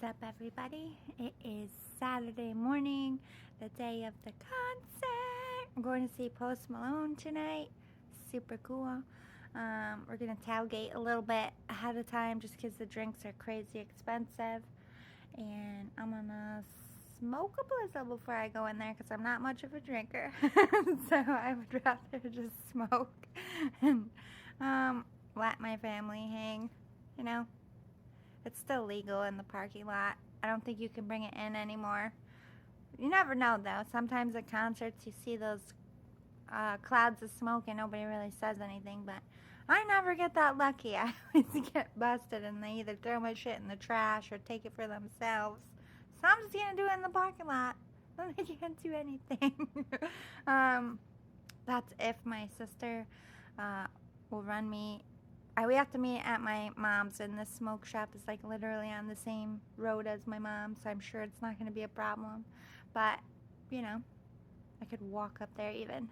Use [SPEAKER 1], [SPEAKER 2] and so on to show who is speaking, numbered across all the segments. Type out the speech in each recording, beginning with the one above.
[SPEAKER 1] up, everybody? It is Saturday morning, the day of the concert. I'm going to see Post Malone tonight. Super cool. We're going to tailgate a little bit ahead of time just because the drinks are crazy expensive. And I'm going to smoke a blizzle before I go in there because I'm not much of a drinker. So I would rather just smoke and let my family hang, you know. It's still legal in the parking lot. I don't think you can bring it in anymore. You never know, though. Sometimes at concerts you see those clouds of smoke and nobody really says anything, but I never get that lucky. I always get busted and they either throw my shit in the trash or take it for themselves. So I'm just going to do it in the parking lot. I can't do anything. That's if my sister will run me. We have to meet at my mom's, and the smoke shop is like literally on the same road as my mom, so I'm sure it's not going to be a problem. But, you know, I could walk up there even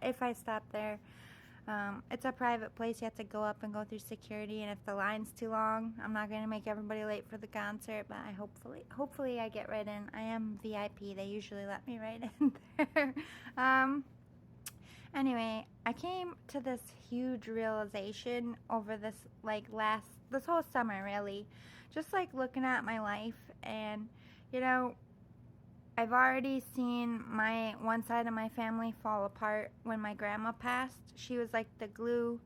[SPEAKER 1] if I stop there. It's a private place. You have to go up and go through security, and if the line's too long, I'm not going to make everybody late for the concert, but hopefully I get right in. I am VIP. They usually let me right in there. Anyway, I came to this huge realization over this whole summer, really. Just like looking at my life, and you know, I've already seen my one side of my family fall apart when my grandma passed. She was like the glue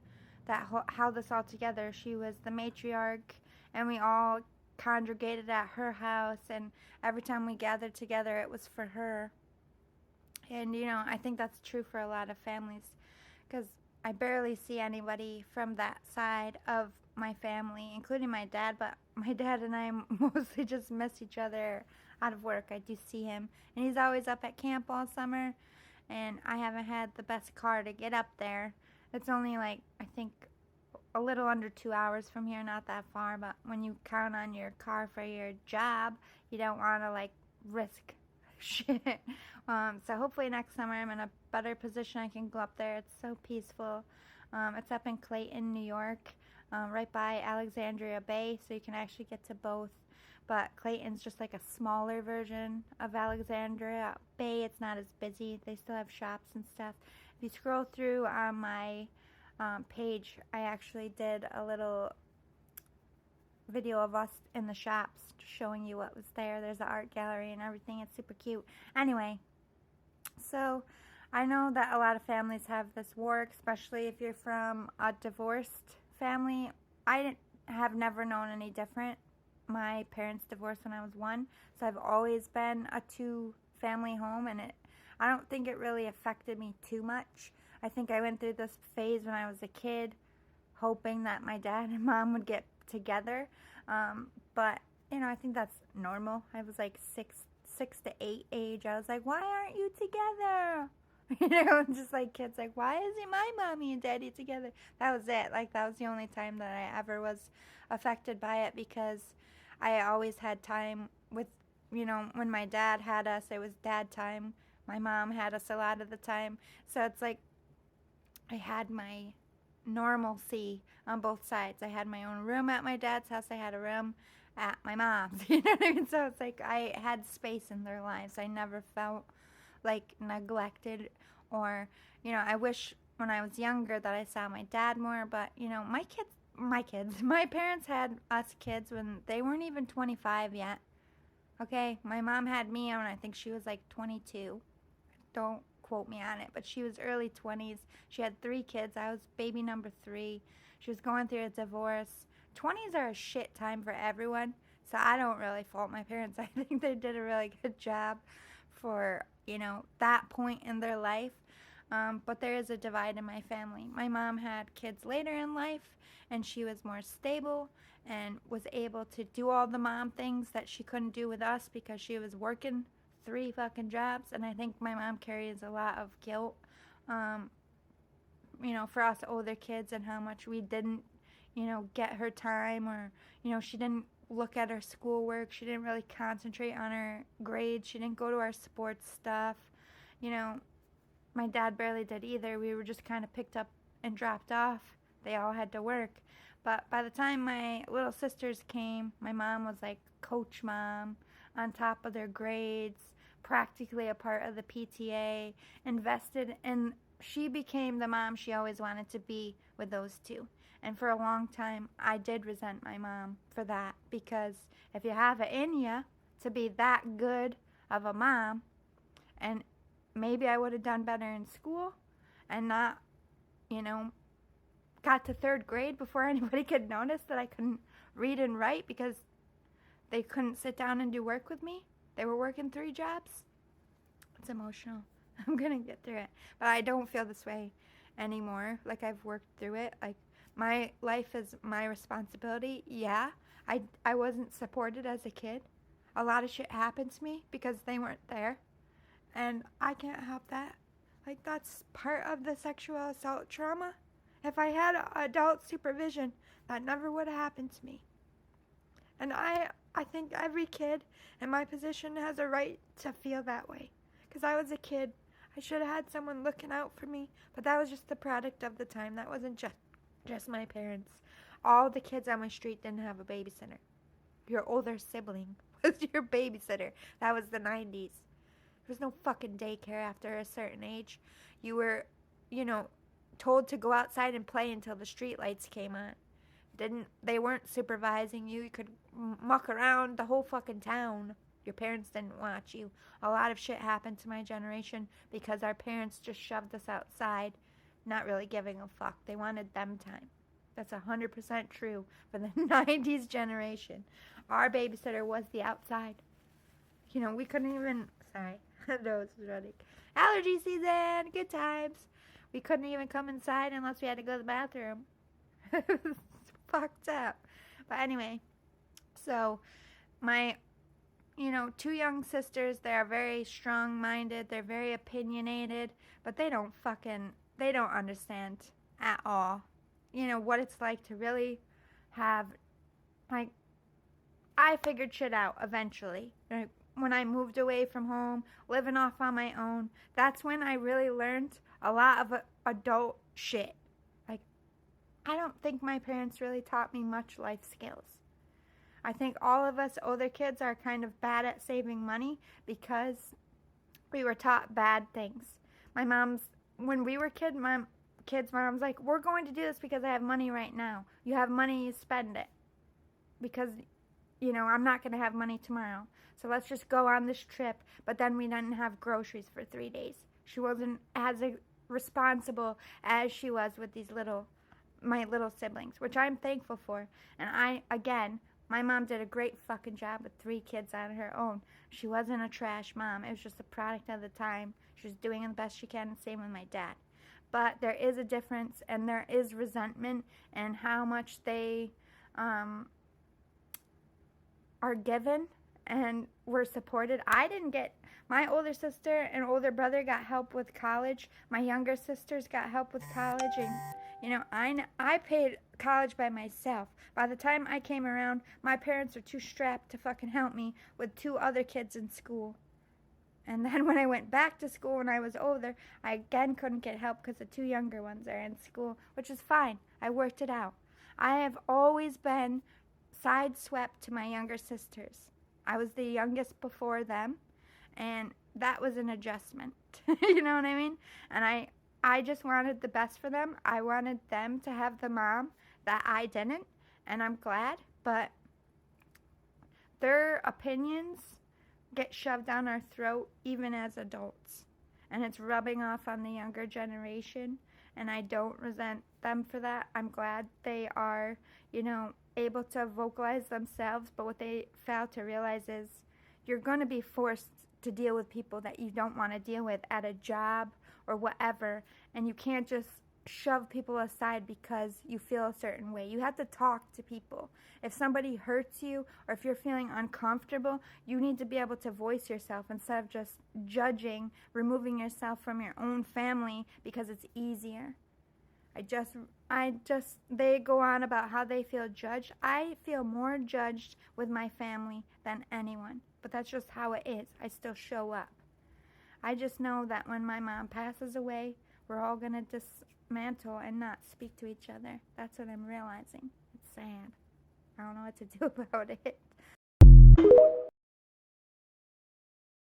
[SPEAKER 1] that held this all together. She was the matriarch, and we all congregated at her house, and every time we gathered together, it was for her. And, you know, I think that's true for a lot of families because I barely see anybody from that side of my family, including my dad, but my dad and I mostly just miss each other out of work. I do see him, and he's always up at camp all summer, and I haven't had the best car to get up there. It's only like, I think, a little under 2 hours from here, not that far, but when you count on your car for your job, you don't want to, like, risk shit. So hopefully next summer I'm in a better position. I can go up there. It's so peaceful. It's up in Clayton, New York, right by Alexandria Bay, so you can actually get to both. But Clayton's just like a smaller version of Alexandria Bay. It's not as busy. They still have shops and stuff. If you scroll through on my page, I actually did a little video of us in the shops showing you what was there. There's an art gallery and everything. It's super cute. Anyway, so I know that a lot of families have this war, especially if you're from a divorced family. I have never known any different. My parents divorced when I was 1, so I've always been a 2-family home, and I don't think it really affected me too much. I think I went through this phase when I was a kid, hoping that my dad and mom would get together, but you know, I think that's normal. I was like 6 to 8 age. I was like, why aren't you together? You know, just like kids, like, why isn't my mommy and daddy together? That was it. Like, that was the only time that I ever was affected by it, because I always had time with, you know, when my dad had us, it was dad time. My mom had us a lot of the time. So it's like I had my normalcy on both sides. I had my own room at my dad's house. I had a room at my mom's. You know what I mean? So it's like I had space in their lives. I never felt like neglected, or, you know, I wish when I was younger that I saw my dad more, but, you know, my parents had us kids when they weren't even 25 yet. Okay, my mom had me when I think she was like 22. Don't quote me on it, but she was early 20s. She had 3 kids. I was baby number 3. She was going through a divorce. 20s are a shit time for everyone, so I don't really fault my parents. I think they did a really good job for, you know, that point in their life. But there is a divide in my family. My mom had kids later in life, and she was more stable and was able to do all the mom things that she couldn't do with us because she was working 3 fucking jobs. And I think my mom carries a lot of guilt, you know, for us older kids, and how much we didn't, you know, get her time, or, you know, she didn't look at her schoolwork. She didn't really concentrate on her grades. She didn't go to our sports stuff. You know, my dad barely did either. We were just kind of picked up and dropped off. They all had to work. But by the time my little sisters came, my mom was like coach mom, on top of their grades, practically a part of the PTA, invested in, she became the mom she always wanted to be with those two. And for a long time, I did resent my mom for that, because if you have it in you to be that good of a mom, and maybe I would have done better in school and not, you know, got to third grade before anybody could notice that I couldn't read and write because they couldn't sit down and do work with me. They were working 3 jobs. It's emotional. I'm going to get through it. But I don't feel this way anymore. Like, I've worked through it. Like, my life is my responsibility. Yeah, I wasn't supported as a kid. A lot of shit happened to me because they weren't there. And I can't help that. Like, that's part of the sexual assault trauma. If I had adult supervision, that never would have happened to me. And I think every kid in my position has a right to feel that way. Because I was a kid. I should have had someone looking out for me. But that was just the product of the time. That wasn't just my parents. All the kids on my street didn't have a babysitter. Your older sibling was your babysitter. That was the 90s. There was no fucking daycare after a certain age. You were, told to go outside and play until the street lights came on. They weren't supervising you. You could muck around the whole fucking town. Your parents didn't watch you. A lot of shit happened to my generation because our parents just shoved us outside, not really giving a fuck. They wanted them time. That's 100% true for the 90s generation. Our babysitter was the outside. We couldn't even, sorry, no, it's running. Allergy season, good times. We couldn't even come inside unless we had to go to the bathroom. It's fucked up. But anyway, so my, 2 young sisters, they are very strong-minded. They're very opinionated, but they don't understand at all, what it's like to really have, like, I figured shit out eventually. When I moved away from home, living off on my own, that's when I really learned a lot of adult shit. Like, I don't think my parents really taught me much life skills. I think all of us older kids are kind of bad at saving money because we were taught bad things. When we were kids, my mom's like, we're going to do this because I have money right now. You have money, you spend it. Because, I'm not going to have money tomorrow. So let's just go on this trip. But then we didn't have groceries for 3 days. She wasn't as responsible as she was with my little siblings, which I'm thankful for. And my mom did a great fucking job with 3 kids on her own. She wasn't a trash mom. It was just a product of the time. She was doing the best she can, same with my dad. But there is a difference, and there is resentment in how much they are given and were supported. My older sister and older brother got help with college. My younger sisters got help with college, and I paid college by myself. By the time I came around, my parents were too strapped to fucking help me with 2 other kids in school. And then when I went back to school when I was older, I again couldn't get help because the 2 younger ones are in school, which is fine. I worked it out. I have always been sideswept to my younger sisters. I was the youngest before them, and that was an adjustment. You know what I mean? And I just wanted the best for them. I wanted them to have the mom that I didn't, and I'm glad, but their opinions get shoved down our throat even as adults, and it's rubbing off on the younger generation, and I don't resent them for that. I'm glad they are, able to vocalize themselves, but what they fail to realize is you're going to be forced to deal with people that you don't want to deal with at a job or whatever, and you can't just shove people aside because you feel a certain way. You have to talk to people. If somebody hurts you or if you're feeling uncomfortable, you need to be able to voice yourself instead of just judging, removing yourself from your own family because it's easier. They go on about how they feel judged. I feel more judged with my family than anyone, but that's just how it is. I still show up. I just know that when my mom passes away, we're all going to dismantle and not speak to each other. That's what I'm realizing. sad. I don't know what to do about it.